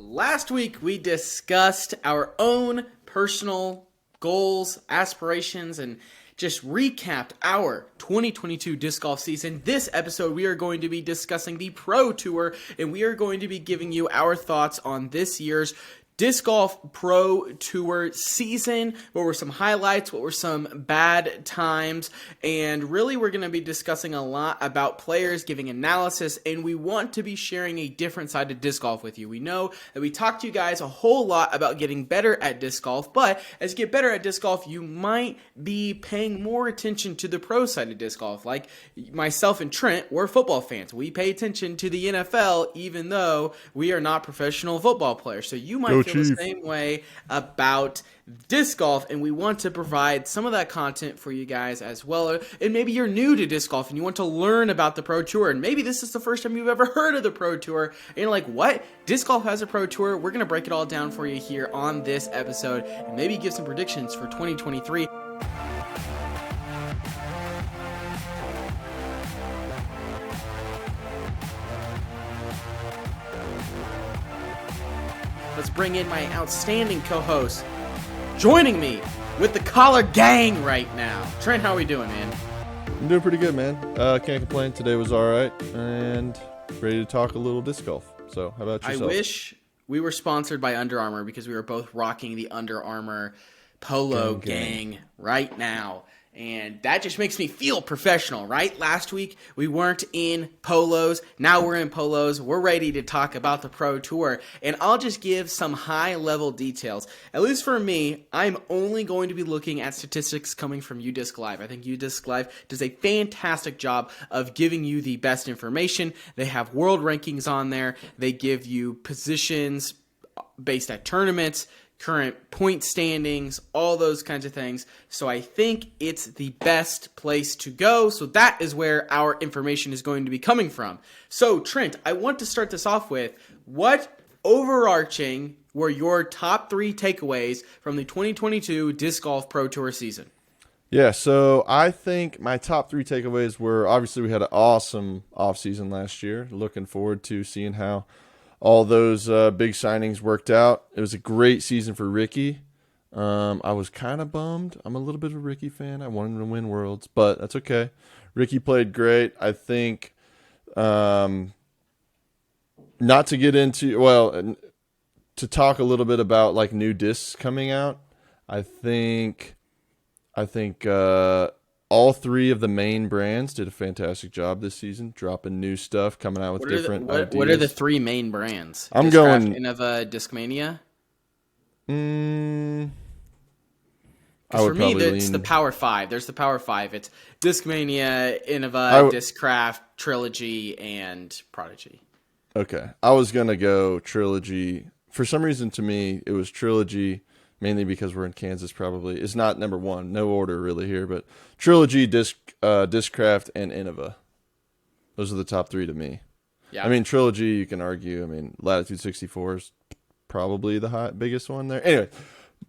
Last week we discussed our own personal goals, aspirations, and just recapped our 2022 disc golf season. This episode we are going to be discussing the Pro Tour, and we are going to be giving you our thoughts on this year's Disc Golf Pro Tour season. What were some highlights? What were some bad times? And really, we're going to be discussing a lot about players, giving analysis, and we want to be sharing a different side of disc golf with you. We know that we talk to you guys a whole lot about getting better at disc golf, but as you get better at disc golf, you might be paying more attention to the pro side of disc golf. Like myself and Trent, we're football fans. We pay attention to the NFL, even though we are not professional football players. So you might feel the same way about disc golf, and we want to provide some of that content for you guys as well. And maybe you're new to disc golf and you want to learn about the Pro Tour, and maybe this is the first time you've ever heard of the Pro Tour, and you're like, what? Disc golf has a Pro Tour? We're going to break it all down for you here on this episode, and maybe give some predictions for 2023. Let's bring in my outstanding co-host, joining me with the collar gang right now. Trent, how are we doing, man? I'm doing pretty good, man. Can't complain. Today was all right, and ready to talk a little disc golf. So, how about yourself? I wish we were sponsored by Under Armour, because we were both rocking the Under Armour Polo gang right now. And that just makes me feel professional, right? Last week, we weren't in polos. Now we're in polos. We're ready to talk about the Pro Tour. And I'll just give some high-level details. At least for me, I'm only going to be looking at statistics coming from UDisc Live. I think UDisc Live does a fantastic job of giving you the best information. They have world rankings on there. They give you positions based at tournaments, current point standings, all those kinds of things. So I think it's the best place to go. So that is where our information is going to be coming from. So Trent, I want to start this off with, what overarching were your top 3 takeaways from the 2022 Disc Golf Pro Tour season? Yeah, so I think my top 3 takeaways were, obviously we had an awesome offseason last year. Looking forward to seeing how all those big signings worked out. It was a great season for Ricky. I was kind of bummed. I'm a little bit of a Ricky fan. I wanted him to win Worlds, but that's okay. Ricky played great. I think not to get into, well, to talk a little bit about like new discs coming out. I think all 3 of the main brands did a fantastic job this season, dropping new stuff, coming out with different ideas. What are the 3 main brands? I'm going Innova, Discmania. For me, it's the Power 5. There's the Power 5. It's Discmania, Innova, Discraft, Trilogy, and Prodigy. Okay. I was going to go Trilogy. For some reason, to me, it was Trilogy, mainly because we're in Kansas probably. It's not number 1. No order really here, but Trilogy, Discraft, and Innova. Those are the top 3 to me. Yeah. I mean, Trilogy, you can argue. I mean, Latitude 64 is probably the biggest one there. Anyway,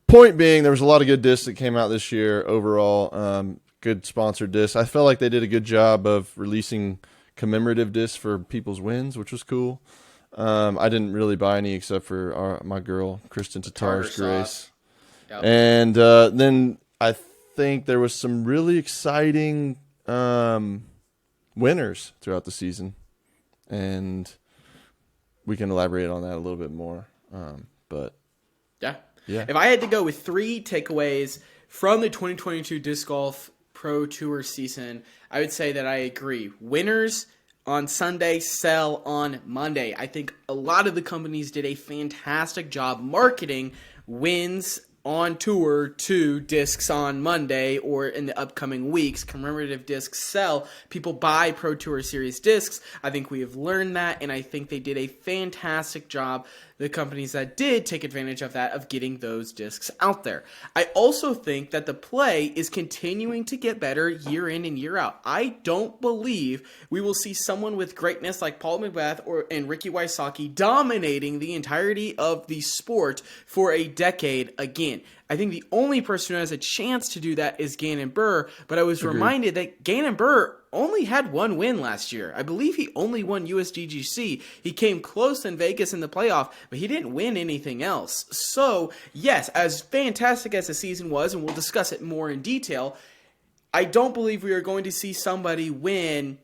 point being, there was a lot of good discs that came out this year overall. Good sponsored discs. I felt like they did a good job of releasing commemorative discs for people's wins, which was cool. I didn't really buy any except for my girl, Kristen Tatar's Grace. Yep. And then I think there was some really exciting winners throughout the season, and we can elaborate on that a little bit more. But yeah. If I had to go with 3 takeaways from the 2022 Disc Golf Pro Tour season, I would say that I agree. Winners on Sunday, sell on Monday. I think a lot of the companies did a fantastic job marketing wins on tour to discs on Monday or in the upcoming weeks. Commemorative discs sell. People buy Pro Tour Series discs. I think we have learned that, and I think they did a fantastic job, the companies that did take advantage of that, of getting those discs out there. I also think that the play is continuing to get better year in and year out. I don't believe we will see someone with greatness like Paul McBeth and Ricky Wysocki dominating the entirety of the sport for a decade again. win. I think the only person who has a chance to do that is Gannon Buhr, but I was reminded that Gannon Buhr only had one win last year. I believe he only won USDGC. He came close in Vegas in the playoff, but he didn't win anything else. So, yes, as fantastic as the season was, and we'll discuss it more in detail, I don't believe we are going to see somebody win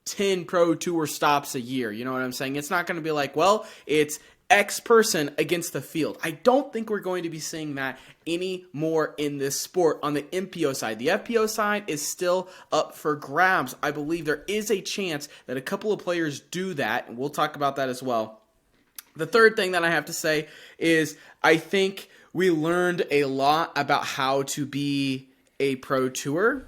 10 Pro Tour stops a year. You know what I'm saying? It's not going to be like, well, it's X person against the field. I don't think we're going to be seeing that anymore in this sport on the MPO side. The FPO side is still up for grabs. I believe there is a chance that a couple of players do that, and we'll talk about that as well. The third thing that I have to say is I think we learned a lot about how to be a Pro Tour.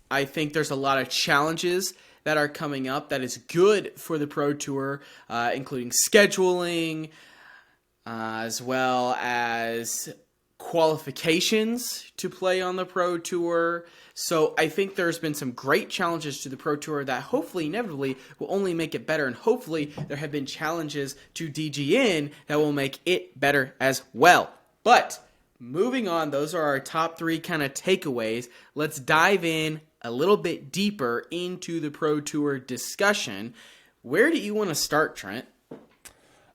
I think there's a lot of challenges that are coming up that is good for the Pro Tour, including scheduling, as well as qualifications to play on the Pro Tour. So I think there's been some great challenges to the Pro Tour that hopefully, inevitably, will only make it better. And hopefully there have been challenges to DGN that will make it better as well. But moving on, those are our top three kind of takeaways. Let's dive in a little bit deeper into the Pro Tour discussion. Where do you want to start, Trent?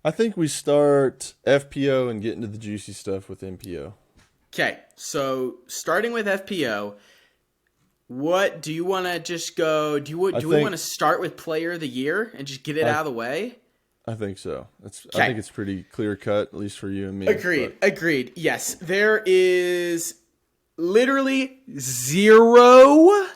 I think we start FPO and get into the juicy stuff with MPO. Okay, we starting with FPO, what do you want to just go? Do we want to start with Player of the Year and just get it out of the way? I think so. I think it's pretty clear cut, at least for you and me. Agreed. Yes, there is literally zero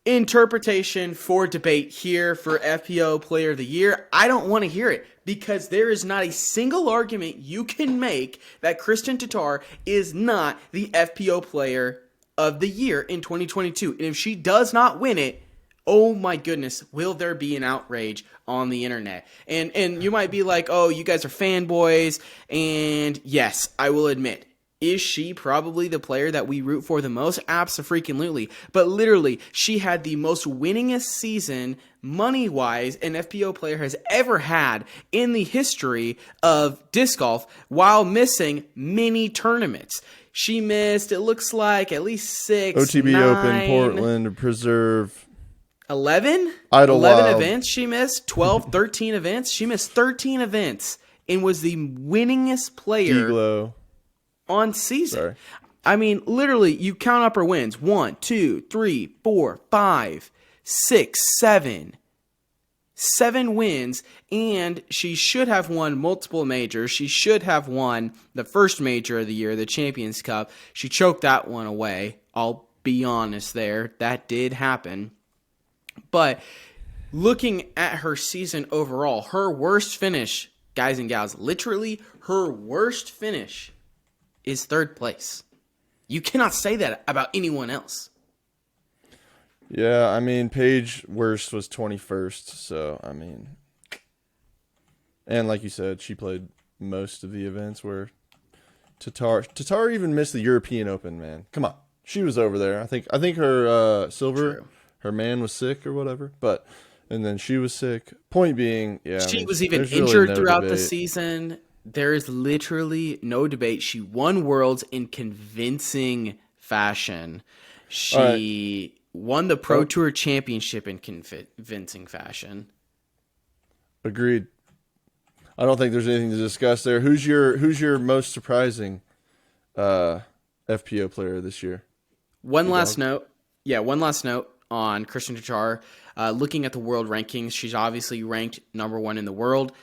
interpretation for debate here for FPO Player of the Year. I don't want to hear it because there is not a single argument you can make that Kristin Tattar is not the FPO Player of the Year in 2022. And if she does not win it, oh my goodness, will there be an outrage on the internet? And you might be like, oh, you guys are fanboys. And yes, I will admit, is she probably the player that we root for the most? Abso-freaking-lutely. But literally, she had the most winningest season, money-wise, an FPO player has ever had in the history of disc golf while missing many tournaments. She missed, it looks like, at least 6, OTB 9, Open, Portland, Preserve. 11? Idlewild. 11 events she missed. 12, 13 events. She missed 13 events and was the winningest player D-Glow. On season. Sorry. I mean, literally, you count up her wins. 1, 2, 3, 4, 5, 6, 7. 7 wins, and she should have won multiple majors. She should have won the first major of the year, the Champions Cup. She choked that one away. I'll be honest there. That did happen. But looking at her season overall, her worst finish, guys and gals, literally her worst finish is 3rd place. You cannot say that about anyone else. Yeah, I mean, Paige worst was 21st, so, I mean. And like you said, she played most of the events where Tattar even missed the European Open, man. Come on. She was over there. I think her silver, True. Her man was sick or whatever, and then she was sick. Point being, yeah. She was even injured throughout the season. There is literally no debate. She won Worlds in convincing fashion. She won the Pro Tour Championship in convincing fashion. Agreed. I don't think there's anything to discuss there. Who's your most surprising FPO player this year? One last note on Kristin Tattar. Looking at the world rankings, she's obviously ranked number 1 in the world.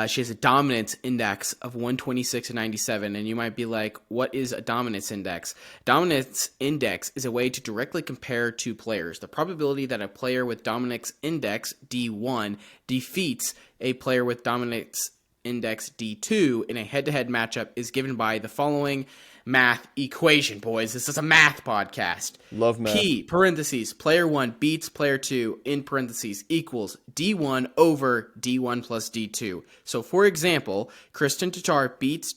She has a dominance index of 126/97, and you might be like, what is a dominance index? Dominance index is a way to directly compare two players. The probability that a player with dominance index D1 defeats a player with dominance index D2 in a head-to-head matchup is given by the following math equation, boys. This is a math podcast. Love math. P, parentheses, player 1 beats player 2, in parentheses, equals D1 over D1 plus D2. So, for example, Kristin Tattar beats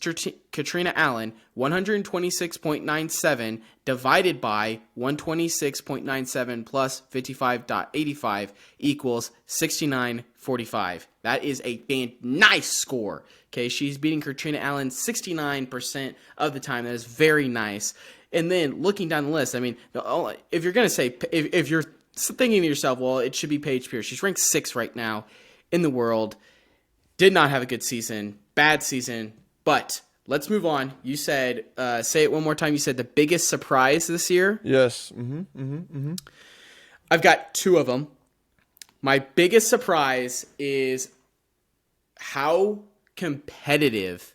Katrina Allen 126.97 divided by 126.97 plus 55.85 equals 69.4. 45. That is a nice score. Okay, she's beating Katrina Allen 69% of the time. That is very nice. And then looking down the list, I mean, if you're going to say, if you're thinking to yourself, well, it should be Paige Pierce. She's ranked 6th right now in the world. Did not have a good season. Bad season. But let's move on. You said, say it one more time. You said the biggest surprise this year. Yes. I've got 2 of them. My biggest surprise is how competitive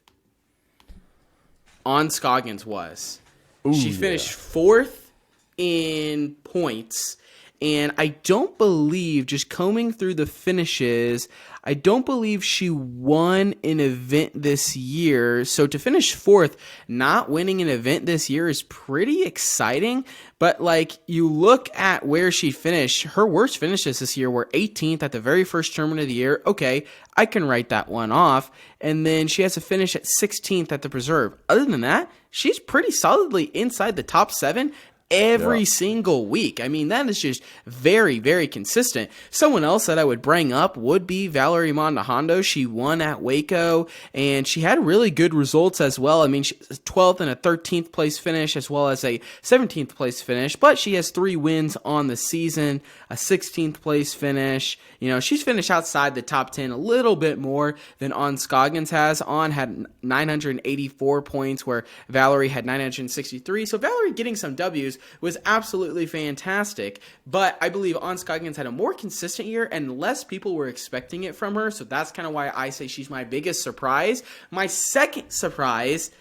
On Scoggins was. Ooh, she finished 4th in points, and I don't believe, just combing through the finishes, I don't believe she won an event this year. So to finish 4th, not winning an event this year is pretty exciting. But like, you look at where she finished, her worst finishes this year were 18th at the very first tournament of the year. Okay, I can write that one off. And then she has a finish at 16th at the Preserve. Other than that, she's pretty solidly inside the top 7 every single week. I mean, that is just very, very consistent. Someone else that I would bring up would be Valerie Mondahondo. She won at Waco, and she had really good results as well. I mean, she 12th and a 13th place finish, as well as a 17th place finish, but she has 3 wins on the season, a 16th place finish. You know, she's finished outside the top 10 a little bit more than On Scoggins has. On had 984 points, where Valerie had 963. So Valerie getting some W's was absolutely fantastic. But I believe On Scoggins had a more consistent year, and less people were expecting it from her. So that's kind of why I say she's my biggest surprise. My second surprise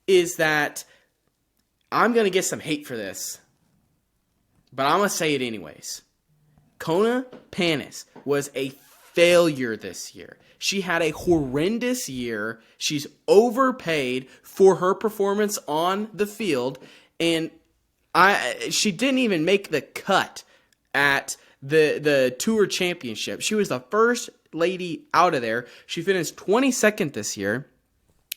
is that I'm going to get some hate for this, but I'm going to say it anyways. Kona Panis was a failure this year. She had a horrendous year. She's overpaid for her performance on the field, and she didn't even make the cut at the Tour Championship. She was the first lady out of there. She finished 22nd this year.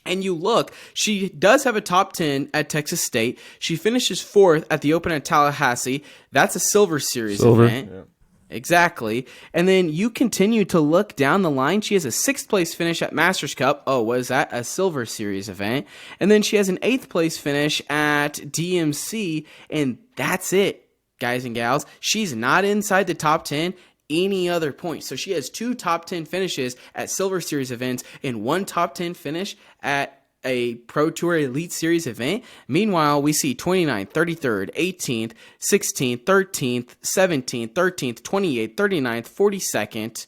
And you look, she does have a top 10 at Texas State. She finishes 4th at the Open at Tallahassee. That's a Silver Series event. Yeah. Exactly. And then you continue to look down the line. She has a 6th place finish at Masters Cup. Oh, was that a Silver Series event? And then she has an 8th place finish at DMC. And that's it, guys and gals. She's not inside the top 10 any other point. So she has 2 top 10 finishes at Silver Series events and 1 top 10 finish at a Pro Tour Elite Series event. Meanwhile, we see 29th, 33rd, 18th, 16th, 13th, 17th, 13th, 28th, 39th, 42nd,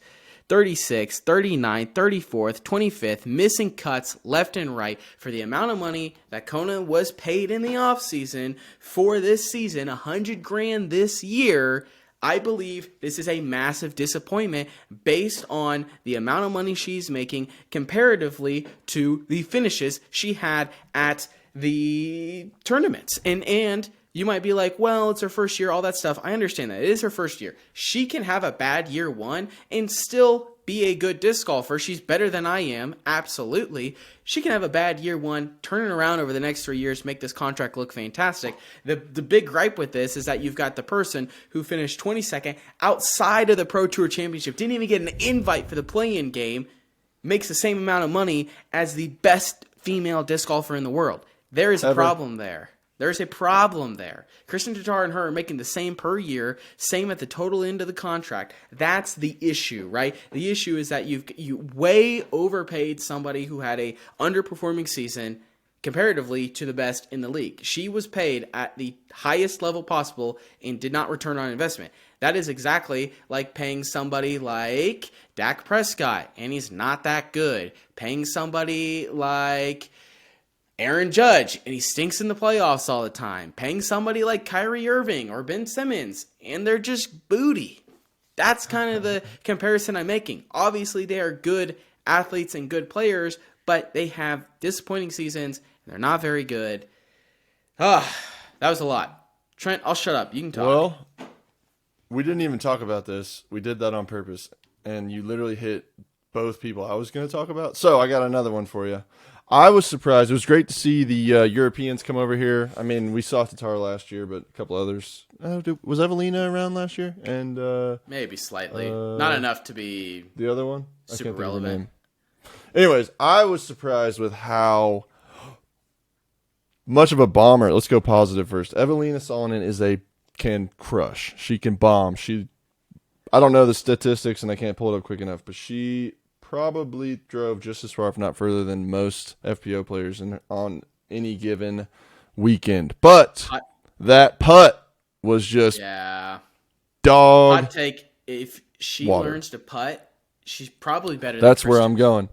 36th, 39th, 34th, 25th, missing cuts left and right for the amount of money that Kona was paid in the offseason for this season, $100,000 this year. I believe this is a massive disappointment based on the amount of money she's making comparatively to the finishes she had at the tournaments. And you might be like, well, it's her first year, all that stuff. I understand that. It is her first year. She can have a bad year 1 and still be a good disc golfer. She's better than I am, absolutely. She can have a bad year 1, turn it around over the next 3 years, make this contract look fantastic. The big gripe with this is that you've got the person who finished 22nd outside of the Pro Tour Championship, didn't even get an invite for the play-in game, makes the same amount of money as the best female disc golfer in the world. There is a problem there. There's a problem there. Kristen Tatar and her are making the same per year, same at the total end of the contract. That's the issue, right? The issue is that you way overpaid somebody who had a underperforming season comparatively to the best in the league. She was paid at the highest level possible and did not return on investment. That is exactly like paying somebody like Dak Prescott, and he's not that good. Paying somebody like Aaron Judge, and he stinks in the playoffs all the time. Paying somebody like Kyrie Irving or Ben Simmons, and they're just booty. That's kind of the comparison I'm making. Obviously, they are good athletes and good players, but they have disappointing seasons, and they're not very good. That was a lot. Trent, I'll shut up. You can talk. Well, we didn't even talk about this. We did that on purpose, and you literally hit both people I was going to talk about. So I got another one for you. I was surprised. It was great to see the Europeans come over here. I mean, we saw Tatar last year, but a couple others. Was Evelina around last year? And maybe slightly, not enough to be the other one super relevant. Name. Anyways, I was surprised with how much of a bomber. Let's go positive first. Evelina Salonen can crush. She can bomb. I don't know the statistics and I can't pull it up quick enough, but she probably drove just as far, if not further, than most FPO players on any given weekend. But that putt was just dog. Hot take: if she water. learns to putt, she's probably better. That's than where I'm going.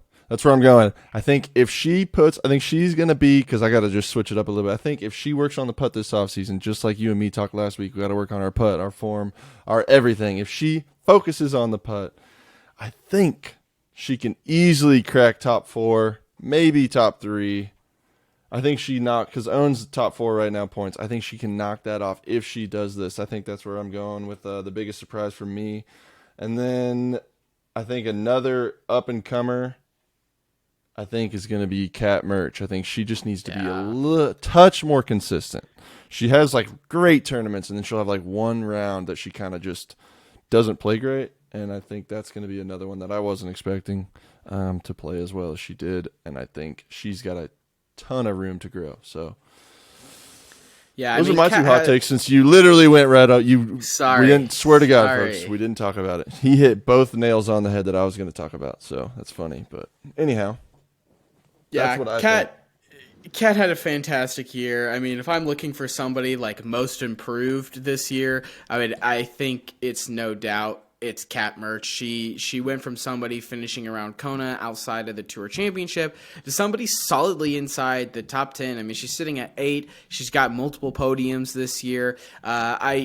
I think if she puts, I think she's going to be, because I got to just switch it up a little bit. I think if she works on the putt this offseason, just like you and me talked last week, we got to work on our putt, our form, our everything. If she focuses on the putt, I think she can easily crack top 4, maybe top 3. I think because owns the top 4 right now points. I think she can knock that off if she does this. I think that's where I'm going with the biggest surprise for me. And then I think another up-and-comer, I think, is going to be Kat Mertsch. I think she just needs to be a touch more consistent. She has great tournaments, and then she'll have one round that she kind of just doesn't play great. And I think that's going to be another one that I wasn't expecting to play as well as she did. And I think she's got a ton of room to grow. So, those are my two hot takes. Since you literally went right up, Sorry, we didn't swear to God, folks, we didn't talk about it. He hit both nails on the head that I was going to talk about. So that's funny. But anyhow, that's what I think. Kat had a fantastic year. I mean, if I'm looking for somebody most improved this year, I think it's no doubt it's Kat Mertsch. She went from somebody finishing around Kona outside of the Tour Championship to somebody solidly inside the top 10. I mean, she's sitting at 8. She's got multiple podiums this year.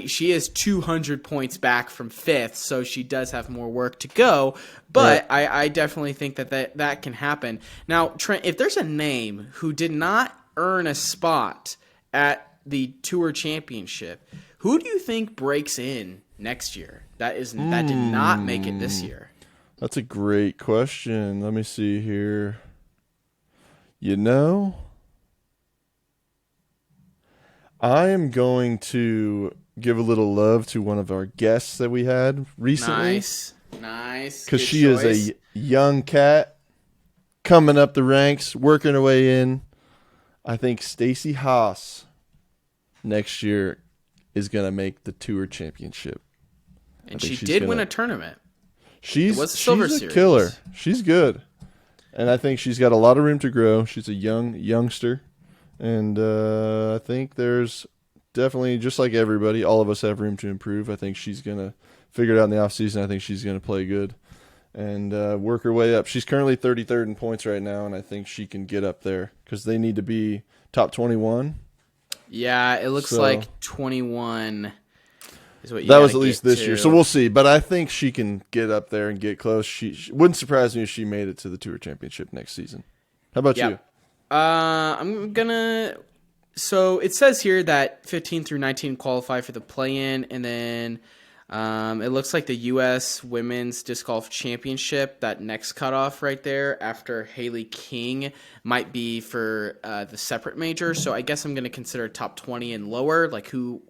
She is 200 points back from 5th, so she does have more work to go. But right. I definitely think that can happen. Now, Trent, if there's a name who did not earn a spot at the Tour Championship, who do you think breaks in next year? That did not make it this year. That's a great question. Let me see here. I am going to give a little love to one of our guests that we had recently. Nice. Because she is a young cat coming up the ranks, working her way in. I think Stacey Haas next year is going to make the Tour Championship. And she did win a tournament. She's a killer. She's good. And I think she's got a lot of room to grow. She's a youngster. And I think there's definitely, just like everybody, all of us have room to improve. I think she's going to figure it out in the offseason. I think she's going to play good and work her way up. She's currently 33rd in points right now, and I think she can get up there because they need to be top 21. Yeah, it looks like 21 is what you that was at least this year, so we'll see. But I think she can get up there and get close. She wouldn't surprise me if she made it to the Tour Championship next season. How about you? I'm gonna. So it says here that 15 through 19 qualify for the play-in, and then it looks like the U.S. Women's Disc Golf Championship, that next cutoff right there after Haley King, might be for the separate major. So I guess I'm going to consider top 20 and lower, like who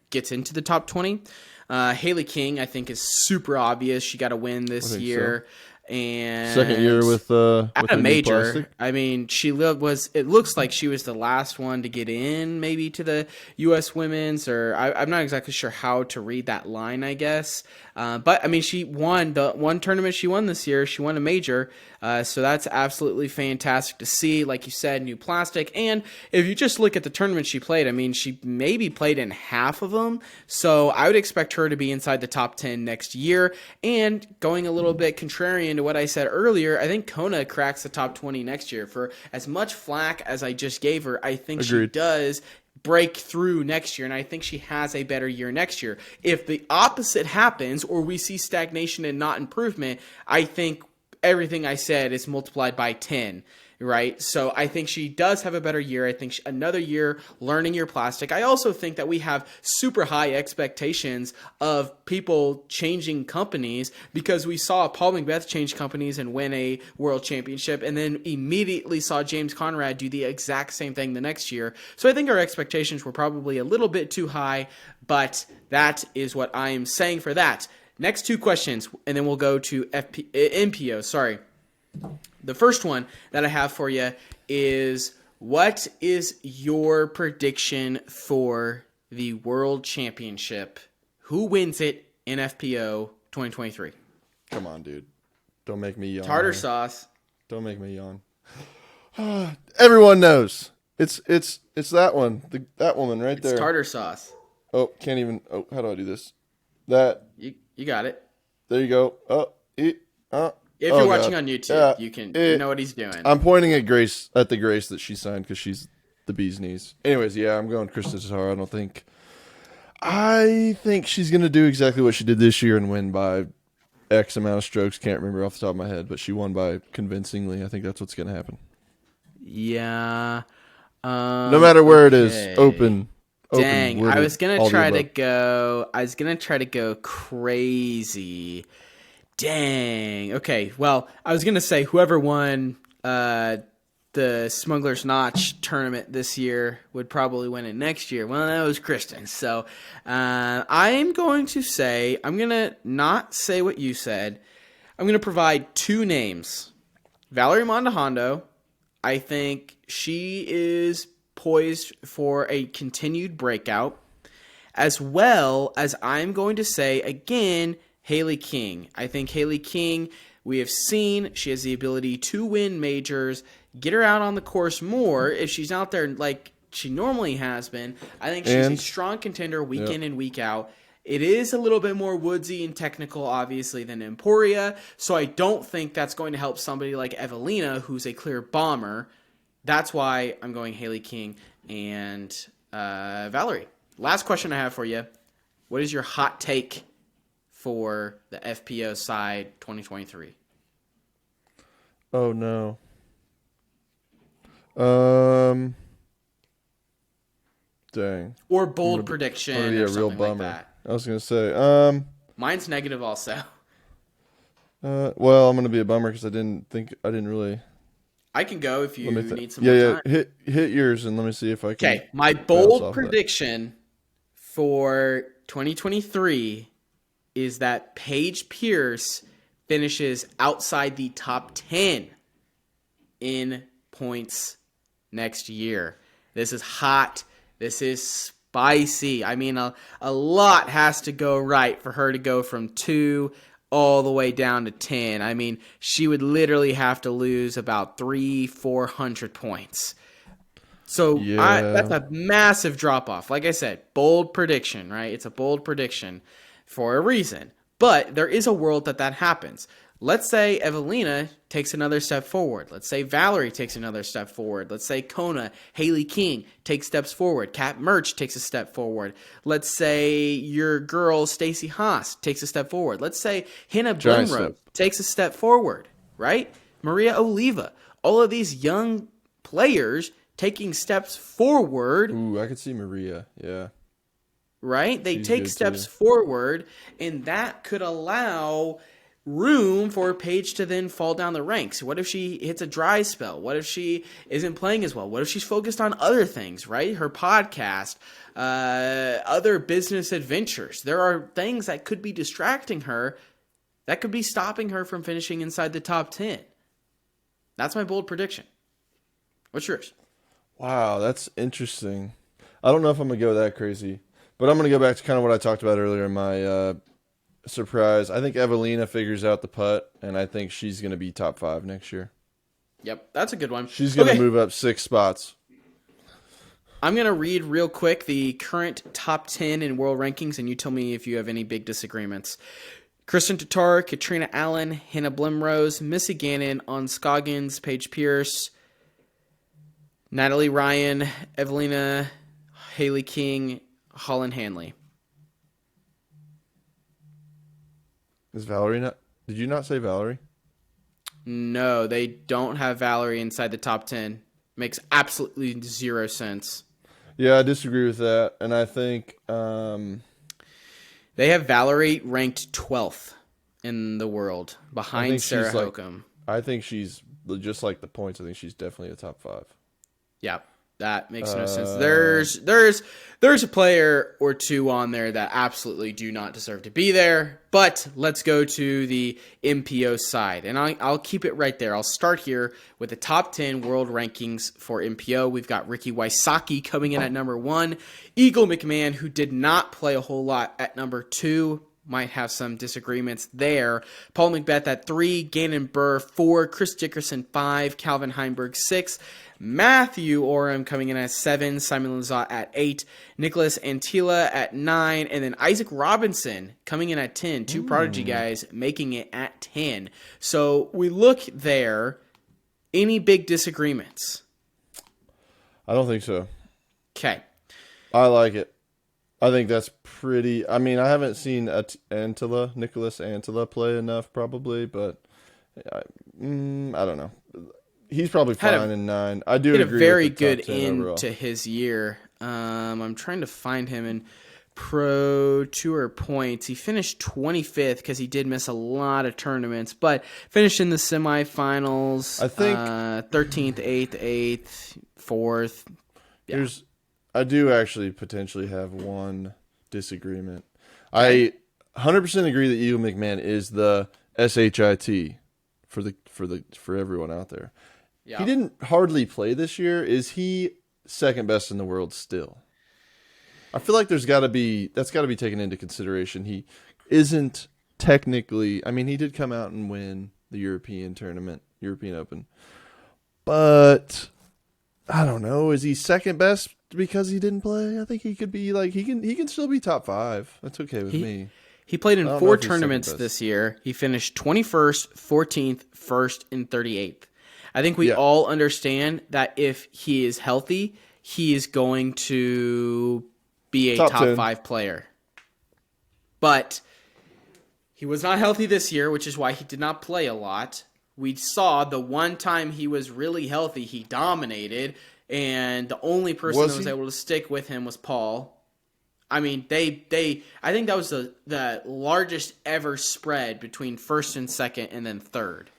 gets into the top 20. Haley King, I think, is super obvious. She got a win this year. So. And second year with at a major. Plastic. I mean, it looks like she was the last one to get in, maybe to the U.S. Women's, or I'm not exactly sure how to read that line, I guess. But I mean, she won the one tournament she won this year. She won a major, so that's absolutely fantastic to see. Like you said, new plastic, and if you just look at the tournament she played, I mean, she maybe played in half of them. So I would expect her to be inside the top 10 next year. And going a little bit contrarian to what I said earlier, I think Kona cracks the top 20 next year. For as much flack as I just gave her, I think Agreed. She does break through next year, and I think she has a better year next year. If the opposite happens, or we see stagnation and not improvement, I think everything I said is multiplied by 10. right? So I think she does have a better year. I think another year learning your plastic. I also think that we have super high expectations of people changing companies because we saw Paul McBeth change companies and win a world championship, and then immediately saw James Conrad do the exact same thing the next year. So I think our expectations were probably a little bit too high, but that is what I am saying for that. Next two questions, and then we'll go to MPO. Sorry. The first one that I have for you is, what is your prediction for the World Championship? Who wins it in FPO 2023? Come on, dude. Don't make me yawn. Tartar sauce. Don't make me yawn. Everyone knows. It's that one. That woman right there. It's tartar sauce. Oh, can't even. Oh, how do I do this? That. You got it. There you go. If you're watching on YouTube, you know what he's doing. I'm pointing at Grace, at the Grace that she signed because she's the bee's knees. Anyways, yeah, I'm going Kristen Tatar. I think she's going to do exactly what she did this year and win by X amount of strokes. Can't remember off the top of my head, but she won by convincingly. I think that's what's going to happen. Yeah. No matter where it is, open. Dang, I was going to try to go crazy. Dang. Okay. Well, I was going to say whoever won the Smuggler's Notch tournament this year would probably win it next year. Well, that was Kristen. So I'm going to not say what you said. I'm going to provide two names. Valerie Mondahondo. I think she is poised for a continued breakout. As well as I'm going to say, again, Haley King. I think Haley King, we have seen she has the ability to win majors. Get her out on the course more if she's out there like she normally has been. I think she's a strong contender week in and week out. It is a little bit more woodsy and technical, obviously, than Emporia, so I don't think that's going to help somebody like Evelina, who's a clear bomber. That's why I'm going Haley King and Valerie. Last question I have for you. What is your hot take for the FPO side 2023? Oh, no. Dang. Or bold prediction or something like that. I was going to say. Mine's negative also. Well, I'm going to be a bummer because I didn't really. I can go if you need some more time. Yeah. Hit yours and let me see if I can. Okay, my bold prediction for 2023 is that Paige Pierce finishes outside the top 10 in points next year. This is hot. This is spicy. I mean, a lot has to go right for her to go from 2 all the way down to 10. I mean, she would literally have to lose about 300-400 points. So that's a massive drop-off. Like I said, bold prediction, right? It's a bold prediction for a reason. But there is a world that happens. Let's say Evelina takes another step forward. Let's say Valerie takes another step forward. Let's say Kona, Haley King takes steps forward. Kat Merch takes a step forward. Let's say your girl Stacey Haas takes a step forward. Let's say Hannah Blimrose takes a step forward, right? Maria Oliva. All of these young players taking steps forward. Ooh, I could see Maria, yeah. Right? They take steps forward, and that could allow room for Paige to then fall down the ranks. What if she hits a dry spell? What if she isn't playing as well? What if she's focused on other things, right? Her podcast, other business adventures. There are things that could be distracting her that could be stopping her from finishing inside the top 10. That's my bold prediction. What's yours? Wow, that's interesting. I don't know if I'm going to go that crazy, but I'm going to go back to kind of what I talked about earlier in my surprise. I think Evelina figures out the putt, and I think she's going to be top 5 next year. Yep, that's a good one. She's going to move up 6 spots. I'm going to read real quick the current top 10 in world rankings, and you tell me if you have any big disagreements. Kristen Tatar, Katrina Allen, Hannah Blimrose, Missy Gannon, On Scoggins, Paige Pierce, Natalie Ryan, Evelina, Haley King, Holland Hanley. Is Valerie not? Did you not say Valerie? No, they don't have Valerie inside the top 10. Makes absolutely zero sense. Yeah, I disagree with that, and I think They have Valerie ranked 12th in the world, I behind think Sarah she's like Hokum. I think she's just like the points. I think she's definitely a top 5. Yeah, that makes no sense. There's a player or two on there that absolutely do not deserve to be there. But let's go to the MPO side, and I'll keep it right there. I'll start here with the top 10 world rankings for MPO. We've got Ricky Wysocki coming in at number 1. Eagle McMahon, who did not play a whole lot, at number 2. Might have some disagreements there. Paul McBeth at 3, Gannon Burr 4, Chris Dickerson 5, Calvin Heinberg 6, Matthew Oram coming in at 7, Simon Lizotte at 8, Nicholas Antila at 9, and then Isaac Robinson coming in at 10. Two prodigy guys making it at 10. So we look there. Any big disagreements? I don't think so. Okay. I like it. I think that's pretty. I mean, I haven't seen Nicholas Antila play enough, probably, but I don't know. He's probably fine in 9. I do agree. Had a very with the good top 10 end overall. to his year. I'm trying to find him in Pro Tour points. He finished 25th because he did miss a lot of tournaments, but finished in the semifinals. I think 13th, 8th, 4th. Yeah. I do actually potentially have one disagreement. I 100% agree that Eagle McMahon is the SHIT for everyone out there. Yeah. He didn't hardly play this year. Is he second best in the world still? I feel like that's got to be taken into consideration. He isn't technically. I mean, he did come out and win the European Open, but I don't know. Is he second best because he didn't play? I think he could be like he can still be top 5. That's okay with me. He played in I don't 4 know if he's tournaments second best. this year. He finished 21st, 14th, 1st, and 38th. I think we all understand that if he is healthy, he is going to be a top 10. 5 player. But he was not healthy this year, which is why he did not play a lot. We saw the one time he was really healthy, he dominated, and the only person that was able to stick with him was Paul. I mean, I think that was the largest ever spread between first and second and then third.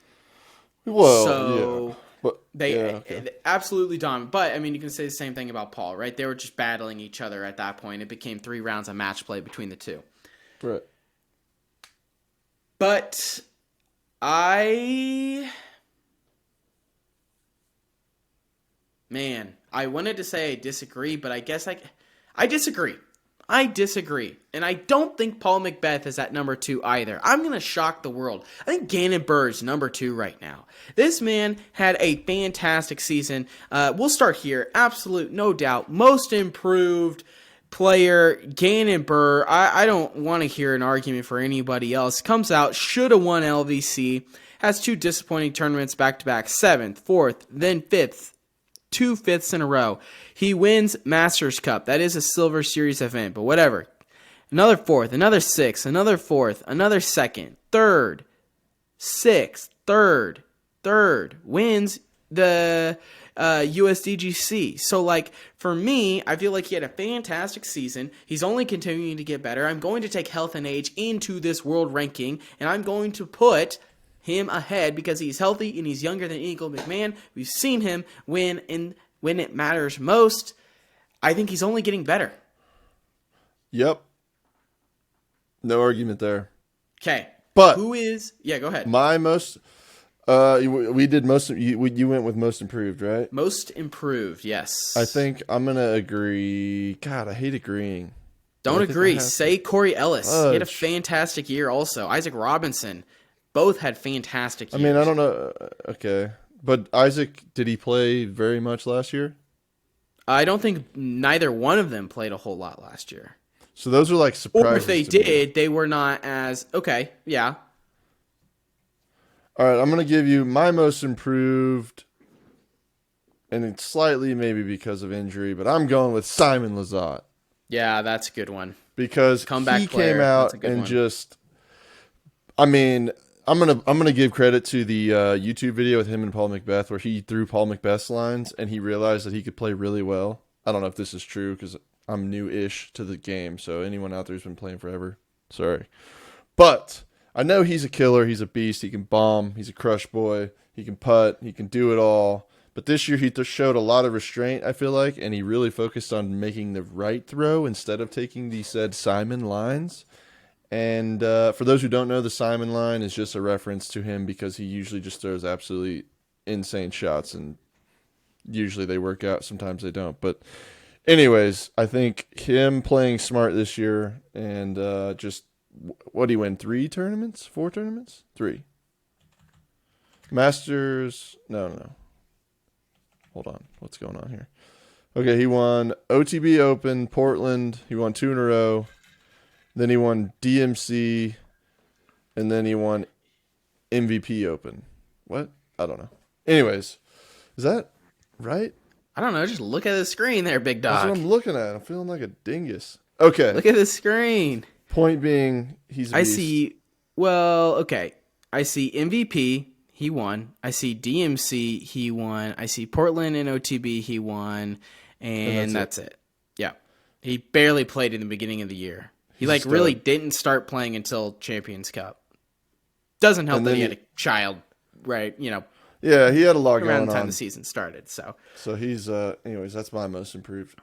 Well, so yeah. But, they absolutely dominated. But, I mean, you can say the same thing about Paul, right? They were just battling each other at that point. It became 3 rounds of match play between the two. Right. But I wanted to say I disagree, but I guess I disagree. I disagree. And I don't think Paul McBeth is at number 2 either. I'm going to shock the world. I think Gannon Burr is number 2 right now. This man had a fantastic season. We'll start here. Absolute, no doubt. Most improved player, Gannon Burr. I don't want to hear an argument for anybody else. Comes out, should have won LVC. Has 2 disappointing tournaments back-to-back. 7th, 4th, then 5th. 2 5ths in a row. He wins Masters Cup. That is a Silver Series event, but whatever. Another 4th, another 6th, another 4th, another 2nd, 3rd, 6th, 3rd. Wins the USDGC. So, for me, I feel like he had a fantastic season. He's only continuing to get better. I'm going to take health and age into this world ranking, and I'm going to put him ahead because he's healthy and he's younger than Eagle McMahon. We've seen him win when it matters most. I think he's only getting better. Yep. No argument there. Okay. But who is? Yeah, go ahead. My most. We did most. You went with most improved, right? Most improved. Yes. I think I'm gonna agree. God, I hate agreeing. Don't agree. Say Corey Ellis. He had a fantastic year. Also, Isaac Robinson. Both had fantastic years. I mean, I don't know. Okay. But Isaac, did he play very much last year? I don't think neither one of them played a whole lot last year. So those are like surprises. Or if they did, they were not as... Okay, yeah. All right, I'm going to give you my most improved, and it's slightly maybe because of injury, but I'm going with Simon Lizotte. Yeah, that's a good one. Because Comeback he player. Came out That's a good and one. just... I mean, I'm gonna give credit to the YouTube video with him and Paul McBeth where he threw Paul McBeth's lines and he realized that he could play really well. I don't know if this is true because I'm new-ish to the game, so anyone out there who's been playing forever, sorry. But I know he's a killer. He's a beast. He can bomb. He's a crush boy. He can putt. He can do it all. But this year he showed a lot of restraint, I feel like, and he really focused on making the right throw instead of taking the said Simon lines. And for those who don't know, the Simon line is just a reference to him because he usually just throws absolutely insane shots, and usually they work out. Sometimes they don't. But anyways, I think him playing smart this year and just what did he win? 3 tournaments? 4 tournaments? 3. Masters? No. Hold on. What's going on here? Okay, he won OTB Open, Portland. He won 2 in a row. Then he won DMC. And then he won MVP Open. What? I don't know. Anyways, is that right? I don't know. Just look at the screen there, big dog. That's what I'm looking at. I'm feeling like a dingus. Okay. Look at the screen. Point being, he's a beast. I see MVP, he won. I see DMC, he won. I see Portland and OTB, he won. And that's it. Yeah. He barely played in the beginning of the year. He really didn't start playing until Champions Cup. Doesn't help that he had a child, right? Yeah, he had a lot going on. Around the time the season started. So he's, anyways, that's my most improved.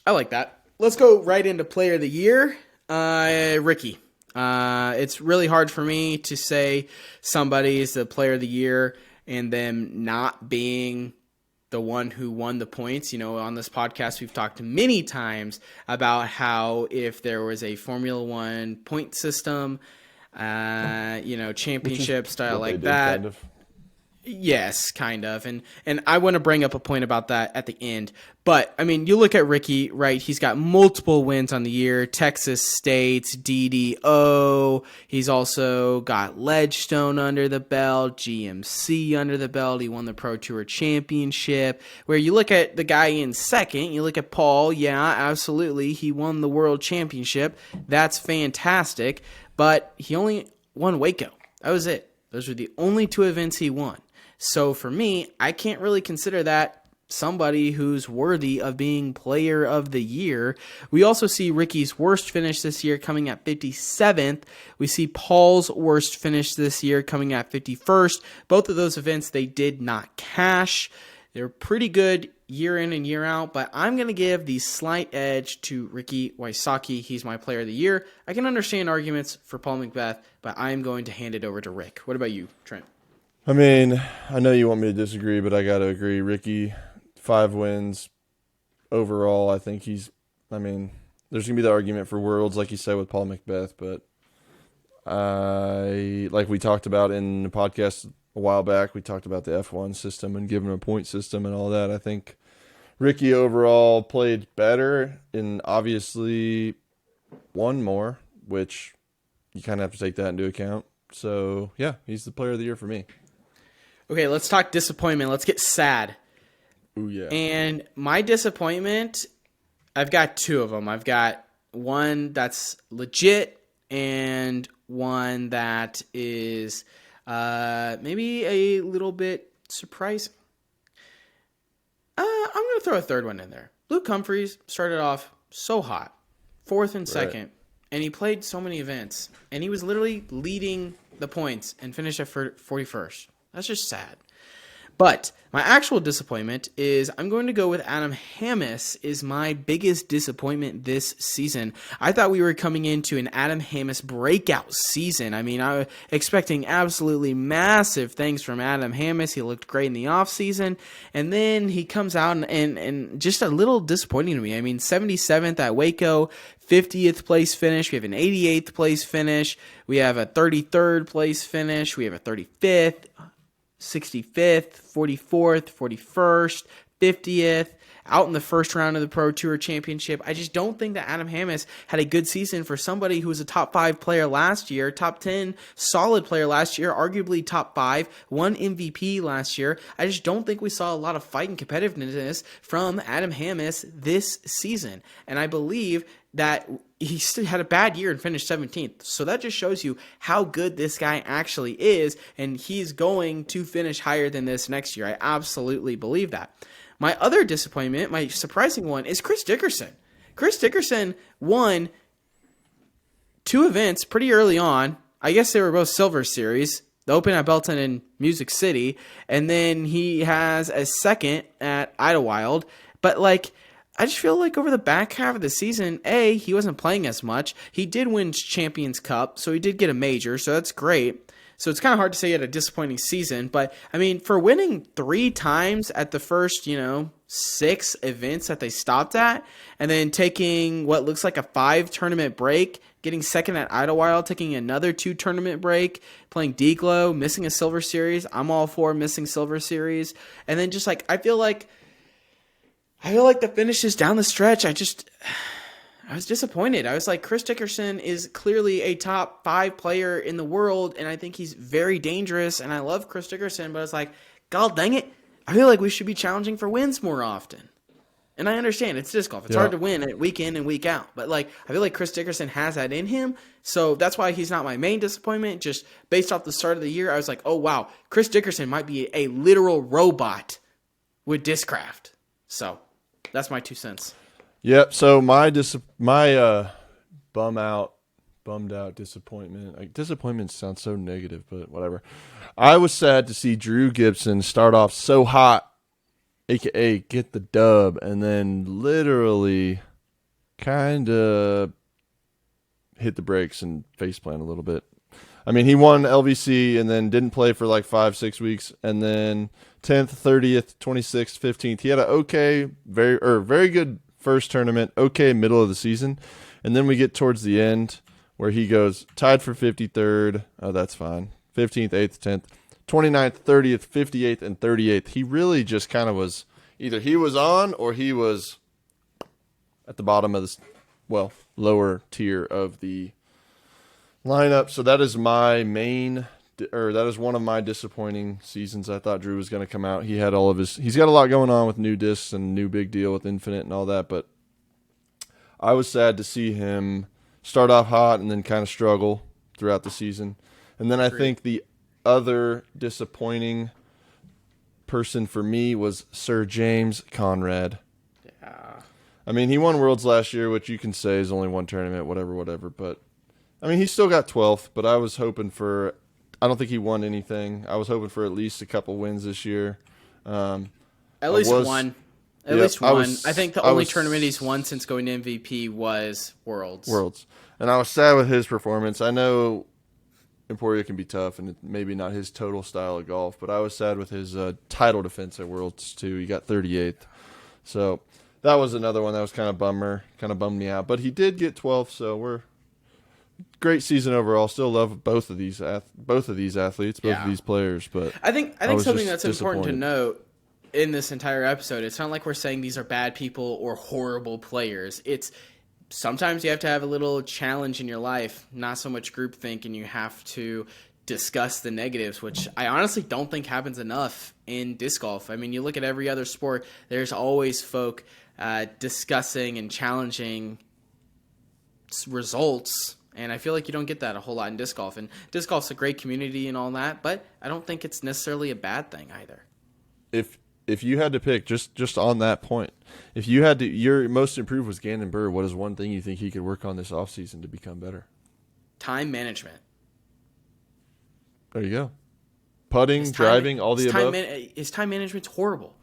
I like that. Let's go right into Player of the Year. Ricky. It's really hard for me to say somebody is the Player of the Year and them not being the one who won the points. On this podcast, we've talked many times about how if there was a Formula One point system, championship style like that. Kind of. Yes, kind of. And I want to bring up a point about that at the end. But, you look at Ricky, right? He's got multiple wins on the year. Texas State's DDO. He's also got Ledgestone under the belt, GMC under the belt. He won the Pro Tour Championship. Where you look at the guy in second, you look at Paul. Yeah, absolutely. He won the World Championship. That's fantastic. But he only won Waco. That was it. Those were the only 2 events he won. So for me, I can't really consider that somebody who's worthy of being Player of the Year. We also see Ricky's worst finish this year coming at 57th. We see Paul's worst finish this year coming at 51st. Both of those events, they did not cash. They're pretty good year in and year out, but I'm going to give the slight edge to Ricky Wysocki. He's my Player of the Year. I can understand arguments for Paul McBeth, but I'm going to hand it over to Rick. What about you, Trent? I know you want me to disagree, but I got to agree. Ricky, 5 wins overall. I think there's going to be the argument for Worlds, like you said, with Paul McBeth, but like we talked about in the podcast a while back, we talked about the F1 system and giving a point system and all that. I think Ricky overall played better and obviously won more, which you kind of have to take that into account. So, yeah, he's the Player of the Year for me. Okay, let's talk disappointment. Let's get sad. Ooh, yeah. And my disappointment, I've got 2 of them. I've got one that's legit and one that is maybe a little bit surprising. I'm going to throw a third one in there. Luke Humphreys started off so hot, 4th and 2nd, and he played so many events, and he was literally leading the points and finished at 41st. That's just sad. But my actual disappointment is I'm going to go with Adam Hammes is my biggest disappointment this season. I thought we were coming into an Adam Hammes breakout season. I was expecting absolutely massive things from Adam Hammes. He looked great in the offseason. And then he comes out and just a little disappointing to me. 77th at Waco, 50th place finish. We have an 88th place finish. We have a 33rd place finish. We have a 35th. 65th, 44th, 41st, 50th. out in the first round of the Pro Tour Championship. I just don't think that Adam Hammes had a good season for somebody who was a top 5 player last year, top 10 solid player last year, arguably top 5, won MVP last year. I just don't think we saw a lot of fight and competitiveness from Adam Hammes this season. And I believe that he still had a bad year and finished 17th. So that just shows you how good this guy actually is, and he's going to finish higher than this next year. I absolutely believe that. My other disappointment, my surprising one, is Chris Dickerson. Chris Dickerson won 2 events pretty early on. I guess they were both Silver Series, the Open at Belton and Music City, and then he has a second at Idlewild. But I just feel like over the back half of the season, he wasn't playing as much. He did win Champions Cup, so he did get a major, so that's great. So it's kind of hard to say he had a disappointing season, but I mean, for winning 3 times at the first, 6 events that they stopped at, and then taking what looks like a 5 tournament break, getting second at Idlewild, taking another 2 tournament break, playing D-Glow, missing a Silver Series. I'm all for missing Silver Series. And then just I feel like the finishes down the stretch, I was disappointed. I was like, Chris Dickerson is clearly a top 5 player in the world, and I think he's very dangerous, and I love Chris Dickerson, but I was like, God dang it, I feel like we should be challenging for wins more often. And I understand, it's disc golf. It's hard to win week in and week out. But I feel like Chris Dickerson has that in him, so that's why he's not my main disappointment. Just based off the start of the year, I was like, oh wow, Chris Dickerson might be a literal robot with Discraft. So that's my 2 cents. Yep. So my bummed out disappointment. Disappointment sounds so negative, but whatever. I was sad to see Drew Gibson start off so hot, aka get the dub, and then literally kind of hit the brakes and faceplant a little bit. I mean, he won LVC and then didn't play for 5-6 weeks, and then 10th, 30th, 26th, 15th. He had a very good first tournament, okay middle of the season, and then we get towards the end where he goes tied for 53rd. Oh, that's fine. 15th, 8th, 10th, 29th, 30th, 58th, and 38th. He really just kind of was either he was on or he was at the bottom of the lower tier of the lineup. So that is my that is one of my disappointing seasons. I thought Drew was going to come out. He's got a lot going on with new discs and new big deal with Infinite and all that, but I was sad to see him start off hot and then kind of struggle throughout the season. And then I think the other disappointing person for me was Sir James Conrad. Yeah. I mean, he won Worlds last year, which you can say is only one tournament, whatever, but I mean, he still got 12th, but I was hoping for, I don't think he won anything. I was hoping for at least a couple wins this year. At least one. I think the only tournament he's won since going to MVP was Worlds. And I was sad with his performance. I know Emporia can be tough, and maybe not his total style of golf, but I was sad with his title defense at Worlds too. He got 38th. So that was another one that was kind of bummed me out. But he did get 12th, so we're great season overall. Still love both of these athletes, both of these players. But I think something that's important to note in this entire episode, it's not like we're saying these are bad people or horrible players. It's sometimes you have to have a little challenge in your life, not so much groupthink, and you have to discuss the negatives, which I honestly don't think happens enough in disc golf. I mean, you look at every other sport, there's always folk discussing and challenging results, and I feel like you don't get that a whole lot in disc golf. And disc golf's a great community and all that, but I don't think it's necessarily a bad thing either. If you had to pick, just on that point, if you had to, your most improved was Gannon Burr. What is one thing you think he could work on this offseason to become better? Time management. There you go. Putting, driving, all the above. His time management's horrible.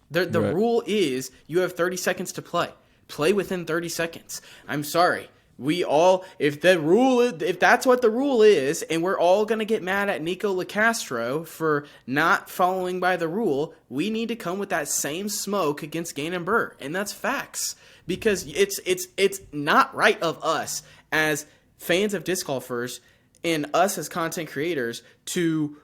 The rule is you have 30 seconds to play. Play within 30 seconds. I'm sorry. If that's what the rule is, and we're all going to get mad at Nico Lacastro for not following by the rule, we need to come with that same smoke against Gannon Burr. And that's facts. Because it's not right of us as fans of disc golfers and us as content creators to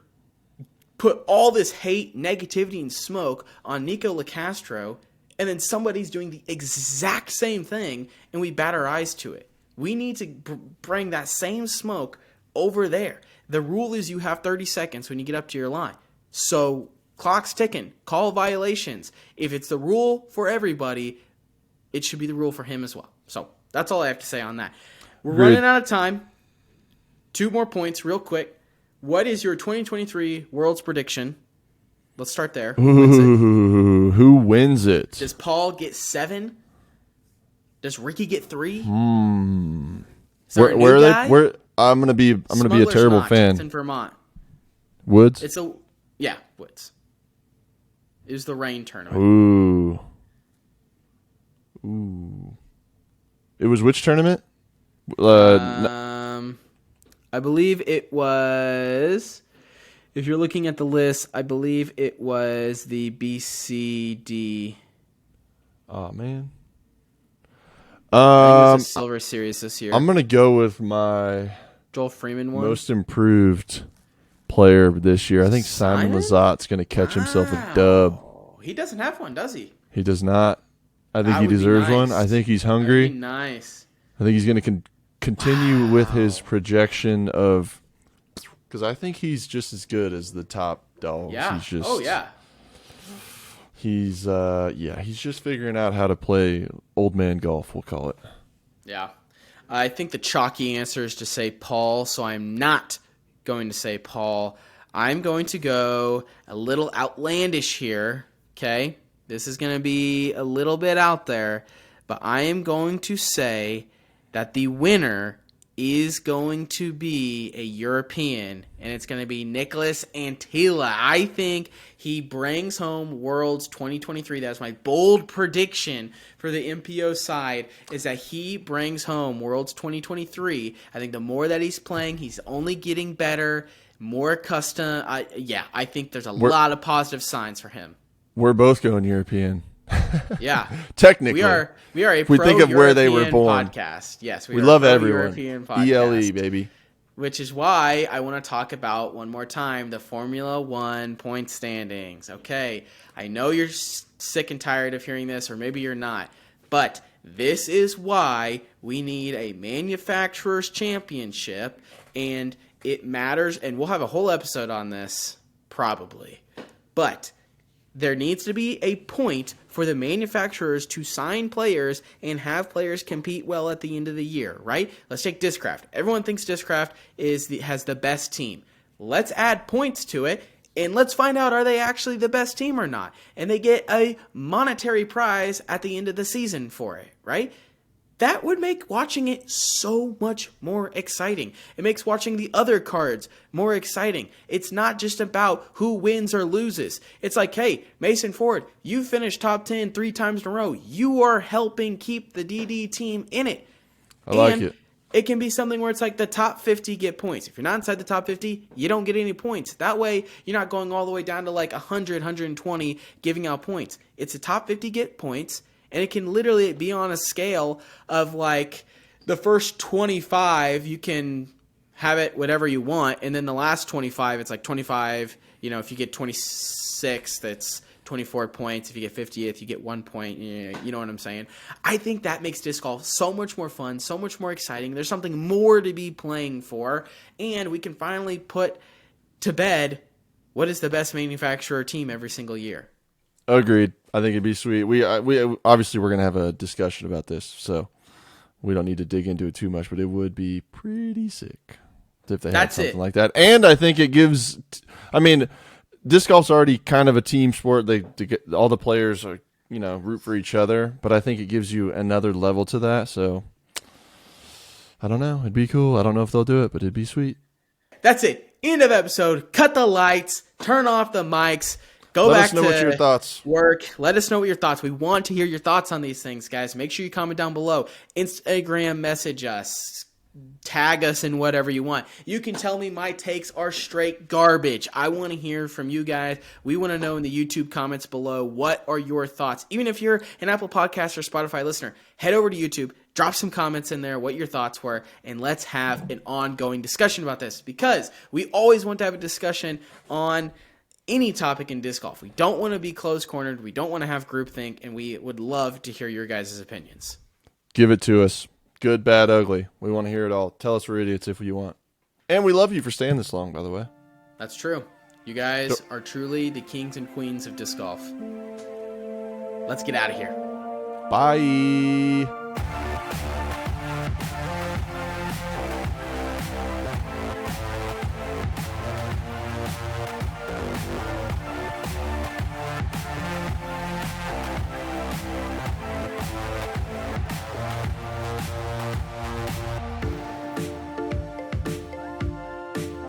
put all this hate, negativity, and smoke on Nico Lacastro and then somebody's doing the exact same thing, and we bat our eyes to it. We need to bring that same smoke over there. The rule is you have 30 seconds when you get up to your line. So clock's ticking. Call violations. If it's the rule for everybody, it should be the rule for him as well. So that's all I have to say on that. We're running out of time. 2 more points real quick. What is your 2023 Worlds prediction? Let's start there. Who wins it? Does Paul get 7? Does Ricky get 3? Where are they? I'm gonna be a terrible fan. It's in Vermont. Woods? Woods. It was the rain tournament. Ooh. It was which tournament? I believe it was. If you're looking at the list, I believe it was the BCD. Oh man. I think it was a Silver Series this year. I'm gonna go with my Joel Freeman one. Most improved player this year. I think Simon Lizotte gonna catch himself a dub. He doesn't have one, does he? He does not. I think he deserves one. I think he's hungry. That'd be nice. I think he's gonna continue with his projection of, because I think he's just as good as the top dogs. Yeah. He's just figuring out how to play old man golf, we'll call it. Yeah. I think the chalky answer is to say Paul, so I'm not going to say Paul. I'm going to go a little outlandish here, okay? This is going to be a little bit out there, but I am going to say that the winner is going to be a European, and it's going to be Nicholas Antila. I think he brings home Worlds 2023. That's my bold prediction for the MPO side, is that he brings home Worlds 2023. I think the more that he's playing, he's only getting better, more accustomed. I think there's a lot of positive signs for him. We're both going European. Yeah, technically, we are a we think of where they were born podcast. Yes, we love everyone. European podcast, ELE baby. Which is why I want to talk about one more time the Formula One point standings. Okay, I know you're sick and tired of hearing this, or maybe you're not, but this is why we need a manufacturer's championship, and it matters. And we'll have a whole episode on this probably, but there needs to be a point for the manufacturers to sign players and have players compete well at the end of the year, right? Let's take Discraft. Everyone thinks Discraft has the best team. Let's add points to it, and let's find out, are they actually the best team or not? And they get a monetary prize at the end of the season for it, right? That would make watching it so much more exciting. It makes watching the other cards more exciting. It's not just about who wins or loses. It's like, hey, Mason Ford, you finished top 10 3 times in a row. You are helping keep the DD team in it. I like it. It can be something where it's like the top 50 get points. If you're not inside the top 50, you don't get any points. That way, you're not going all the way down to like 100, 120 giving out points. It's the top 50 get points. And it can literally be on a scale of like the first 25, you can have it whatever you want. And then the last 25, it's like 25. You know, if you get 26, that's 24 points. If you get 50th, you get 1 point. You know what I'm saying? I think that makes disc golf so much more fun, so much more exciting. There's something more to be playing for. And we can finally put to bed what is the best manufacturer team every single year. Agreed. I think it'd be sweet. We obviously we're gonna have a discussion about this, so we don't need to dig into it too much. But it would be pretty sick if they had something like that. And I think it gives. I mean, disc golf's already kind of a team sport. All the players are root for each other, but I think it gives you another level to that. So I don't know. It'd be cool. I don't know if they'll do it, but it'd be sweet. That's it. End of episode. Cut the lights. Turn off the mics. Let us know what your thoughts. Work. Let us know what your thoughts. We want to hear your thoughts on these things, guys. Make sure you comment down below. Instagram message us. Tag us in whatever you want. You can tell me my takes are straight garbage. I want to hear from you guys. We want to know in the YouTube comments below, what are your thoughts? Even if you're an Apple Podcast or Spotify listener, head over to YouTube, drop some comments in there, what your thoughts were, and let's have an ongoing discussion about this, because we always want to have a discussion on any topic in disc golf. We don't want to be close cornered. We don't want to have groupthink, and we would love to hear your guys' opinions. Give it to us. Good, bad, ugly. We want to hear it all. Tell us we're idiots if you want. And we love you for staying this long, by the way. That's true. You guys are truly the kings and queens of disc golf. Let's get out of here. Bye.